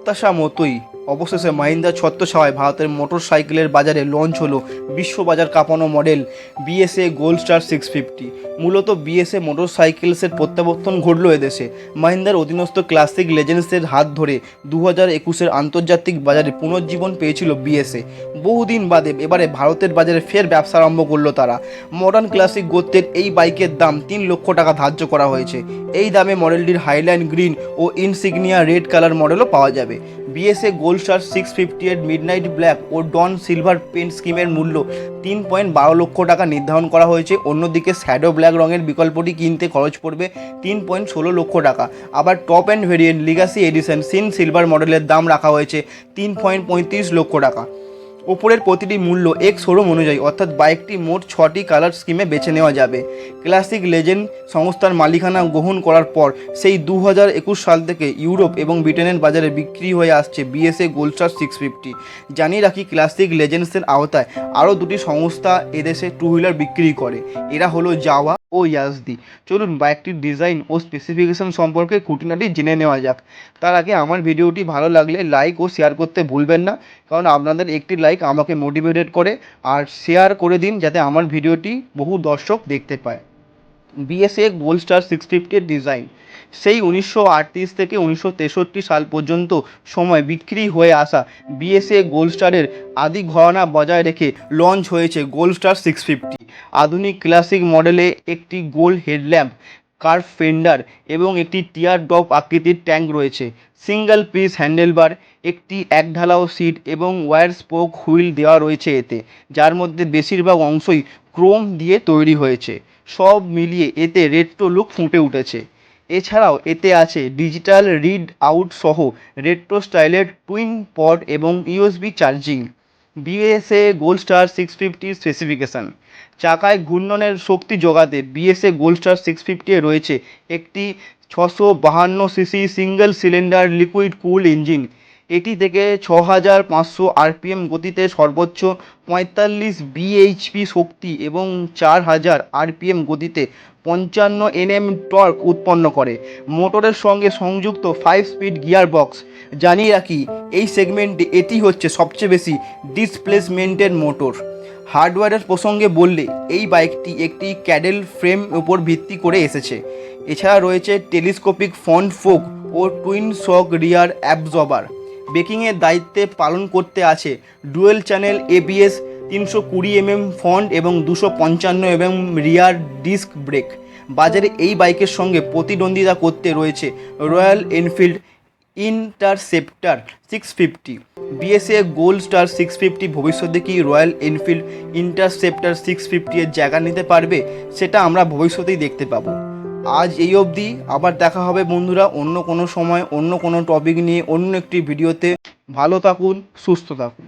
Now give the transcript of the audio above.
প্রত্যাশা মতোই অবশেষে মাহিন্দ্রা ছত্রছায়ায় ভারতের মোটরসাইকেলের বাজারে লঞ্চ হলো বিশ্ববাজার কাঁপানো মডেল বিএসএ গোল্ড স্টার 650। মূলত বিএসএ মোটরসাইকেলসের প্রত্যাবর্তন ঘটল এদেশে মাহিন্দ্রার অধীনস্থ ক্লাসিক লেজেন্ডসের হাত ধরে 2021-এর আন্তর্জাতিক বাজারে পুনর্জীবন পেয়েছিল বিএসএ। বহুদিন বাদে এবারে ভারতের বাজারে ফের ব্যবসা আরম্ভ করলো তারা। মডার্ন ক্লাসিক গোত্রের এই বাইকের দাম 3 লক্ষ টাকা ধার্য করা হয়েছে। এই দামে মডেলটির হাইলাইন গ্রিন ও ইনসিগনিয়া রেড কালার মডেলও পাওয়া যাবে। বিএসএ গোল্ড স্টার 650 এর মিডনাইট ব্ল্যাক ও ডন সিলভার পেন্ট স্কিমের মূল্য 3.12 লক্ষ টাকা নির্ধারণ করা হয়েছে। অন্যদিকে শ্যাডো ব্ল্যাক রঙের বিকল্পটি কিনতে খরচ পড়বে 3.16 লক্ষ টাকা। আবার top and variant legacy edition সিন সিলভার মডেলের দাম রাখা হয়েছে 3.35 লক্ষ টাকা। ওপরের প্রতিটি মূল্য এক্স শোরুম অনুযায়ী, অর্থাৎ বাইকটি মোট 6টি কালার স্কিমে বেছে নেওয়া যাবে। ক্লাসিক লেজেন্ড সংস্থার মালিকানা গ্রহণ করার পর সেই 2021 সাল থেকে ইউরোপ এবং ব্রিটেনের বাজারে বিক্রি হয়ে আসছে বিএসএ গোল্ড স্টার 650। জানিয়ে রাখি, ক্লাসিক লেজেন্ডসের আওতায় আরও দুটি সংস্থা এদেশে টু হুইলার বিক্রি করে। এরা হলো জাওয়া ও ইয়াজদি। চলুন বাইকটির ডিজাইন ও স্পেসিফিকেশন সম্পর্কে খুঁটিনাটি জেনে নেওয়া যাক। তার আগে আমার ভিডিওটি ভালো লাগলে লাইক ও শেয়ার করতে ভুলবেন না, কারণ আপনাদের একটি লাইক আমাকে মোটিভেটেড করে। আর শেয়ার করে দিন যাতে আমার ভিডিওটি বহু দর্শক দেখতে পায়। বিএসএ গোল্ড স্টার 650 এর ডিজাইন সেই 1938 থেকে 1963 সাল পর্যন্ত সময় বিক্রি হয়ে আসা বিএসএ গোল্ড স্টারের আদি ঘরানা বজায় রেখে লঞ্চ হয়েছে গোল্ড স্টার 650। আধুনিক ক্লাসিক মডেলে একটি গোল হেডল্যাম্প, কার্ভ ফেন্ডার এবং একটি টিয়ার ড্রপ আকৃতির ট্যাঙ্ক রয়েছে। সিঙ্গেল পিস হ্যান্ডেলবার, একটি একঢালাও সিট এবং ওয়্যার স্পোক হুইল দেওয়া রয়েছে এতে, যার মধ্যে বেশিরভাগ অংশই ক্রোম দিয়ে তৈরি হয়েছে। সব মিলিয়ে এতে রেট্রো লুক ফুটে উঠেছে। এছাড়াও এতে আছে ডিজিটাল রিড আউট সহ রেট্রো স্টাইলের টুইন পড এবং USB charging. BSA gold star 650 specification: চাকায় ঘূর্ণনের শক্তি যোগাতে বিএসএ গোল্ড স্টার 650 এ রয়েছে একটি 652 সিসি সিঙ্গেল সিলিন্ডার লিকুইড কুল ইঞ্জিন। এটি থেকে 6500 আরপিএম গতিতে সর্বোচ্চ 45 বিএইচপি শক্তি এবং 4000 আরপিএম গতিতে 55 এনএম টর্ক উৎপন্ন করে। মোটরের সঙ্গে সংযুক্ত 5 স্পিড গিয়ার বক্স। জানিয়ে রাখি, এই সেগমেন্টে এটি হচ্ছে সবচেয়ে বেশি ডিসপ্লেসমেন্টের মোটর। হার্ডওয়্যারের প্রসঙ্গে বললে এই বাইকটি একটি ক্যাডেল ফ্রেম উপর ভিত্তি করে এসেছে। এছাড়া রয়েছে টেলিস্কোপিক ফ্রন্ট ফোক ও টুইন শক রিয়ার অ্যাবজর্বার। ব্রেকিংয়ের দায়িত্বে পালন করতে আছে ডুয়েল চ্যানেল এবিএস, 320 ফ্রন্ট এবং 255 রিয়ার ডিস্ক ব্রেক। বাজারে এই বাইকের সঙ্গে প্রতিদ্বন্দ্বিতা করতে রয়েছে royal Enfield interceptor 650। BSA gold star 650 ভবিষ্যতে কি রয়্যাল এনফিল্ড ইন্টারসেপ্টর 650 এর জায়গা নিতে পারবে, সেটা আমরা ভবিষ্যতেই দেখতে পাবো। আজ এই অবধি, আবার দেখা হবে বন্ধুরা অন্য কোনো সময়, অন্য কোনো টপিক নিয়ে, অন্য একটি ভিডিওতে। ভালো থাকুন, সুস্থ থাকুন।